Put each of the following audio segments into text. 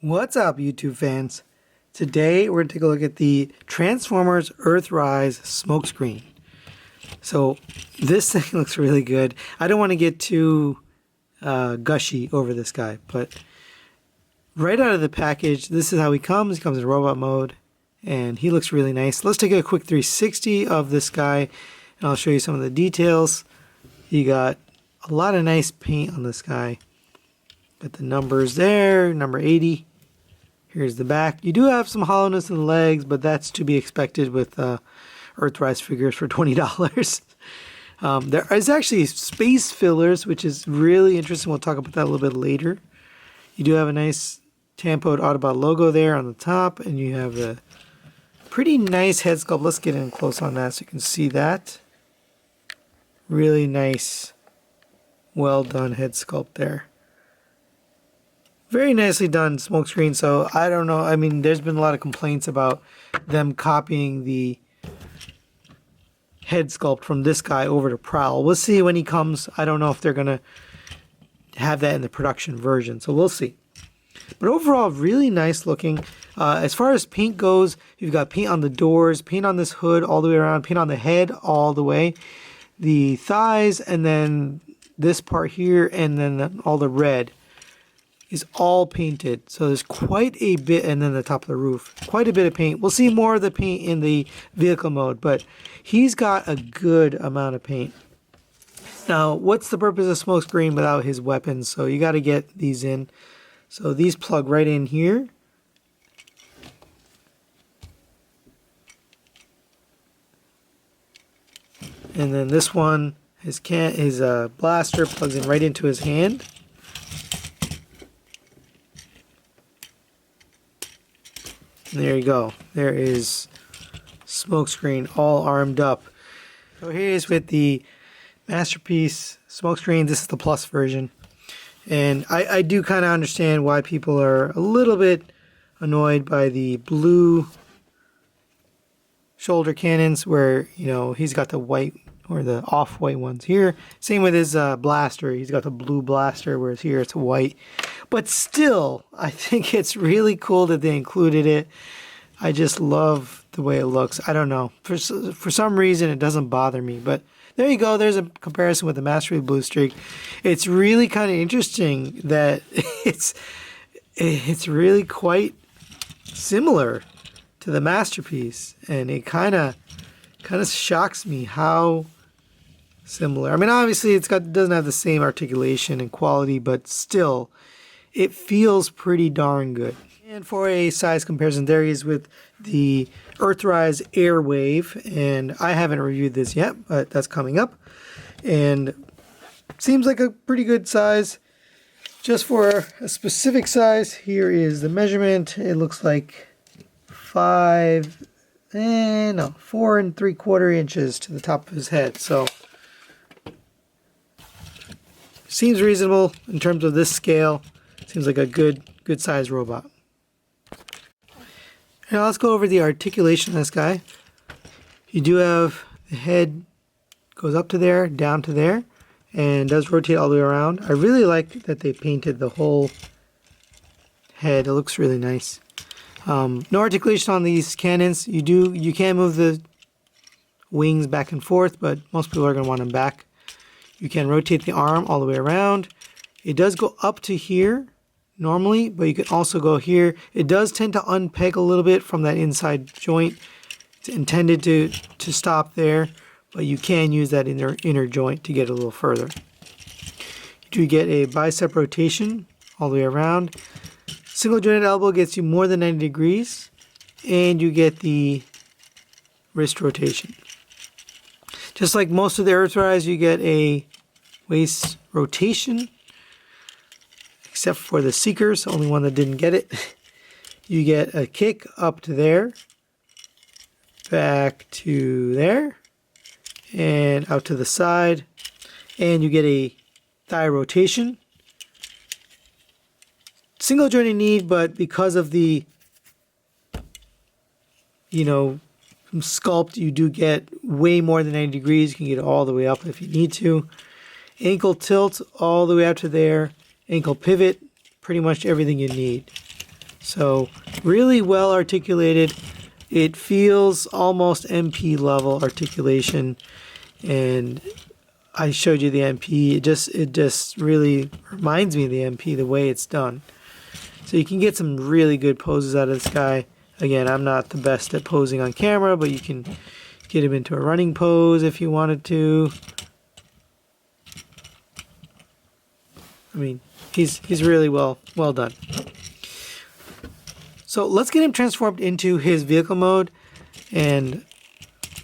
What's up, YouTube fans? Today we're going to take a look at the Transformers Earthrise Smokescreen. So this thing looks really good. I don't want to get too gushy over this guy, but right out of the package, this is how he comes. He comes in robot mode, and he looks really nice. Let's take a quick 360 of this guy, and I'll show you some of the details. You got a lot of nice paint on this guy. Got the numbers there, number 80. Here's the back. You do have some hollowness in the legs, but that's to be expected with Earthrise figures for $20. There is actually space fillers, which is really interesting. We'll talk about that a little bit later. You do have a nice Tampoed Autobot logo there on the top, and you have a pretty nice head sculpt. Let's get in close on that so you can see that. Really nice, well done head sculpt there. Very nicely done smokescreen. So I don't know. I mean, there's been a lot of complaints about them copying the head sculpt from this guy over to Prowl. We'll see when he comes. I don't know if they're going to have that in the production version. So we'll see. But overall, really nice looking. As far as paint goes, you've got paint on the doors, paint on this hood all the way around, paint on the head all the way, the thighs, and then this part here, and then all the red is all painted. So there's quite a bit, and then the top of the roof, quite a bit of paint. We'll see more of the paint in the vehicle mode, but he's got a good amount of paint. Now, what's the purpose of Smokescreen without his weapons? So you got to get these in. So these plug right in here. And then this one, his blaster plugs in right into his hand. There you go. There is Smokescreen all armed up. So here he is with the Masterpiece Smokescreen. This is the Plus version. And I do kind of understand why people are a little bit annoyed by the blue shoulder cannons, where, you know, he's got the white or the off-white ones here. Same with his blaster. He's got the blue blaster, whereas here it's white. But still, I think it's really cool that they included it. I just love the way it looks. I don't know. For some reason, it doesn't bother me. But there you go. There's a comparison with the Mastery Blue Streak. It's really kind of interesting that it's really quite similar to the Masterpiece. And it kind of shocks me how similar. I mean, obviously, it doesn't have the same articulation and quality, but still, it feels pretty darn good. And for a size comparison, there he is with the Earthrise Airwave, and I haven't reviewed this yet, but that's coming up. And seems like a pretty good size. Just for a specific size, here is the measurement. It looks like 4 3/4 inches to the top of his head. So seems reasonable in terms of this scale. Seems like a good size robot. Now let's go over the articulation of this guy. You do have the head goes up to there, down to there, and does rotate all the way around. I really like that they painted the whole head. It looks really nice. No articulation on these cannons. You can move the wings back and forth, but most people are going to want them back. You can rotate the arm all the way around. It does go up to here normally, but you can also go here. It does tend to unpeg a little bit from that inside joint. It's intended to stop there, but you can use that inner joint to get a little further. You do get a bicep rotation all the way around. Single jointed elbow gets you more than 90 degrees, and you get the wrist rotation. Just like most of the Earthrise, you get a waist rotation, except for the Seekers, only one that didn't get it. You get a kick up to there, back to there, and out to the side, and you get a thigh rotation. Single jointed knee, but because of the, sculpt, you do get way more than 90 degrees. You can get it all the way up if you need to. Ankle tilt all the way out to there. Ankle pivot, pretty much everything you need. So really well articulated. It feels almost MP level articulation, and I showed you the MP. It just really reminds me of the MP, the way it's done. So you can get some really good poses out of this guy. Again, I'm not the best at posing on camera, but you can get him into a running pose if you wanted to. I mean, he's really well done. So let's get him transformed into his vehicle mode, and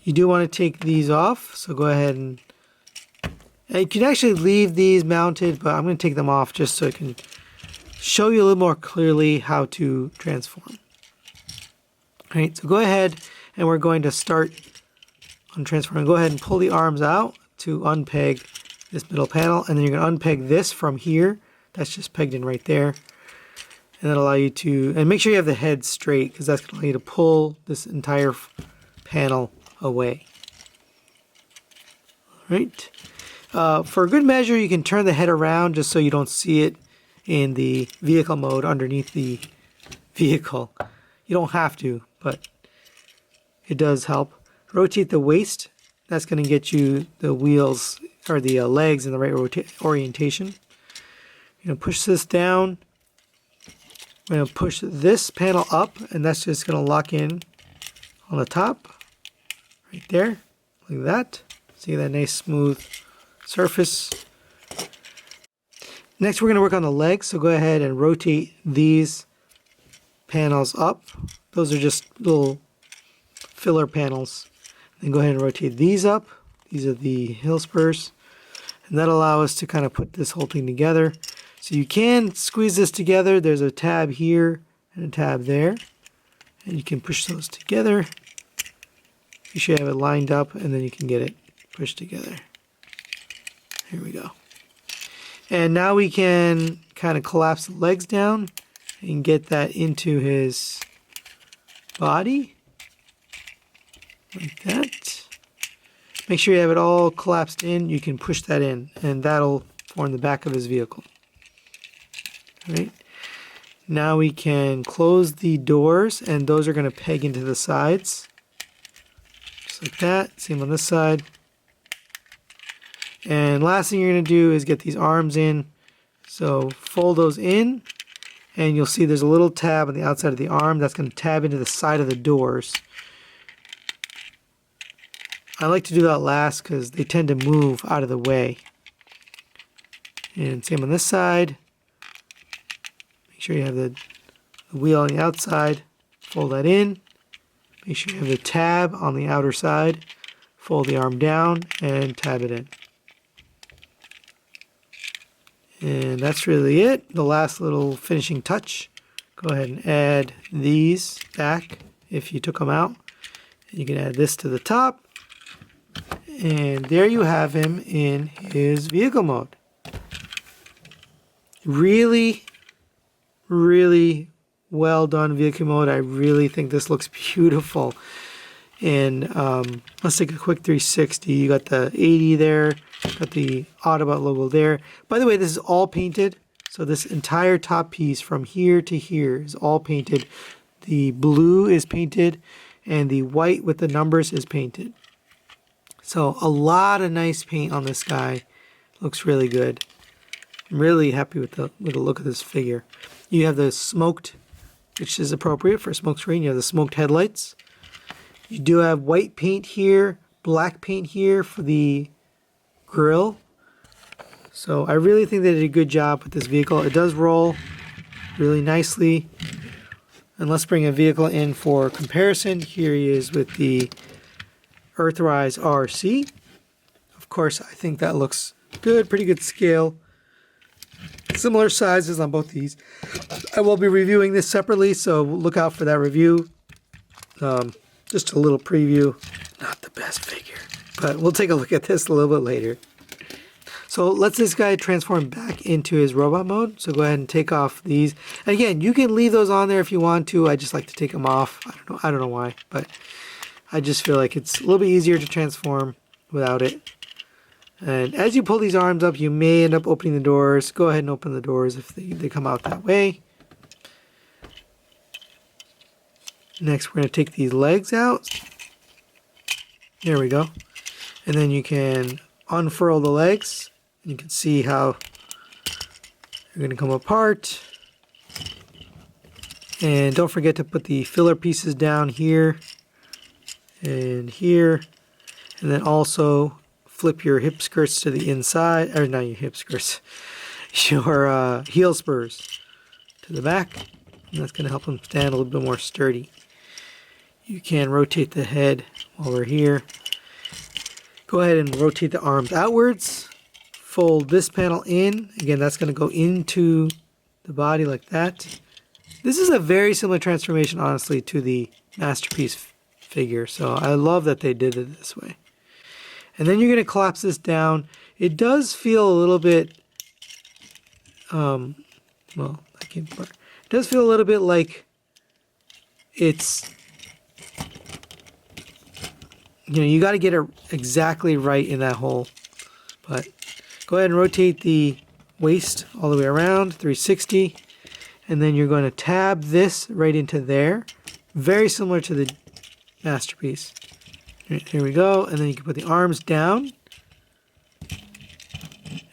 you do want to take these off. So go ahead and you can actually leave these mounted, but I'm going to take them off just so I can show you a little more clearly how to transform. All right, so go ahead and we're going to start on transforming. Go ahead and pull the arms out to unpeg this middle panel, and then you're going to unpeg this from here. That's just pegged in right there. And that'll allow you to, and make sure you have the head straight, because that's going to allow you to pull this entire panel away. All right. For a good measure, you can turn the head around just so you don't see it in the vehicle mode underneath the vehicle. You don't have to, but it does help. Rotate the waist. That's going to get you the wheels or the legs in the right orientation. You're going to push this down. I'm going to push this panel up, and that's just going to lock in on the top, right there, like that. See that nice smooth surface. Next, we're going to work on the legs, so go ahead and rotate these panels up. Those are just little filler panels. Then go ahead and rotate these up. These are the heel spurs, and that'll allow us to kind of put this whole thing together. So you can squeeze this together. There's a tab here and a tab there, and you can push those together. You should have it lined up, and then you can get it pushed together. Here we go. And now we can kind of collapse the legs down and get that into his body, like that. Make sure you have it all collapsed in. You can push that in, and that'll form the back of his vehicle. All right. Now we can close the doors, and those are going to peg into the sides, just like that. Same on this side. And last thing you're going to do is get these arms in. So fold those in, and you'll see there's a little tab on the outside of the arm that's going to tab into the side of the doors. I like to do that last because they tend to move out of the way. And same on this side. Make sure you have the wheel on the outside. Fold that in. Make sure you have the tab on the outer side. Fold the arm down and tab it in. And that's really it. The last little finishing touch. Go ahead and add these back if you took them out. You can add this to the top. And there you have him in his vehicle mode. Really, really well done vehicle mode. I really think this looks beautiful. And let's take a quick 360. You got the 80 there, got the Autobot logo there. By the way, this is all painted. So this entire top piece from here to here is all painted. The blue is painted, and the white with the numbers is painted. So a lot of nice paint on this guy. Looks really good. I'm really happy with the look of this figure. You have the smoked, which is appropriate for a smokescreen. You have the smoked headlights. You do have white paint here, black paint here for the grille. So I really think they did a good job with this vehicle. It does roll really nicely. And let's bring a vehicle in for comparison. Here he is with the Earthrise RC. Of course, I think that looks good, pretty good scale. Similar sizes on both these. I will be reviewing this separately, so look out for that review. Just a little preview. Not the best figure, but we'll take a look at this a little bit later. So let's this guy transform back into his robot mode. So go ahead and take off these. And again, you can leave those on there if you want to. I just like to take them off. I don't know why, but I just feel like it's a little bit easier to transform without it. And as you pull these arms up, you may end up opening the doors. Go ahead and open the doors if they come out that way. Next, we're going to take these legs out. There we go. And then you can unfurl the legs. You can see how they're going to come apart. And don't forget to put the filler pieces down here and here. And then also flip your hip skirts to the inside, or not your hip skirts, your heel spurs to the back. And that's going to help them stand a little bit more sturdy. You can rotate the head while we're here. Go ahead and rotate the arms outwards. Fold this panel in. Again, that's going to go into the body like that. This is a very similar transformation, honestly, to the Masterpiece figure. So I love that they did it this way. And then you're going to collapse this down. It does feel a little bit, well, that came apart. It does feel a little bit like it's, you got to get it exactly right in that hole. But go ahead and rotate the waist all the way around, 360. And then you're going to tab this right into there. Very similar to the Masterpiece. Here we go. And then you can put the arms down.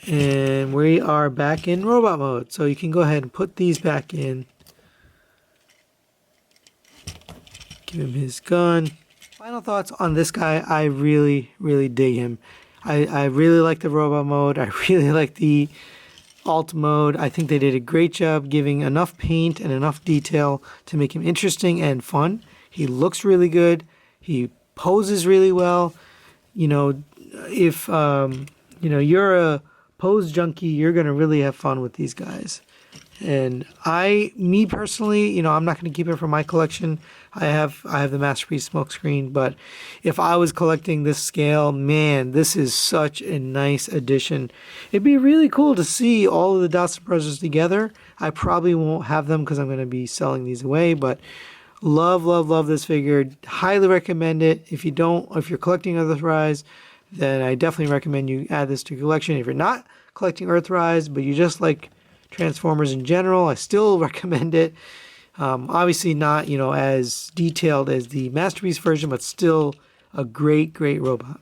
And we are back in robot mode. So you can go ahead and put these back in. Give him his gun. Final thoughts on this guy. I really, really dig him. I really like the robot mode. I really like the alt mode. I think they did a great job giving enough paint and enough detail to make him interesting and fun. He looks really good. He poses really well. If you're a pose junkie, you're going to really have fun with these guys. And me personally, I'm not going to keep it for my collection. I have the Masterpiece Smokescreen, but if I was collecting this scale, man, this is such a nice addition. It'd be really cool to see all of the Dawson Brothers together. I probably won't have them because I'm going to be selling these away, but love, love, love this figure. Highly recommend it. If you're collecting Earthrise, then I definitely recommend you add this to your collection. If you're not collecting Earthrise, but you just like Transformers in general, I still recommend it. Obviously not, as detailed as the Masterpiece version, but still a great, great robot.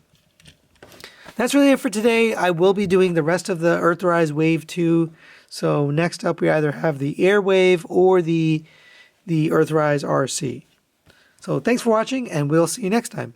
That's really it for today. I will be doing the rest of the Earthrise Wave 2. So next up, we either have the Air Wave or the Earthrise RC. So thanks for watching, and we'll see you next time.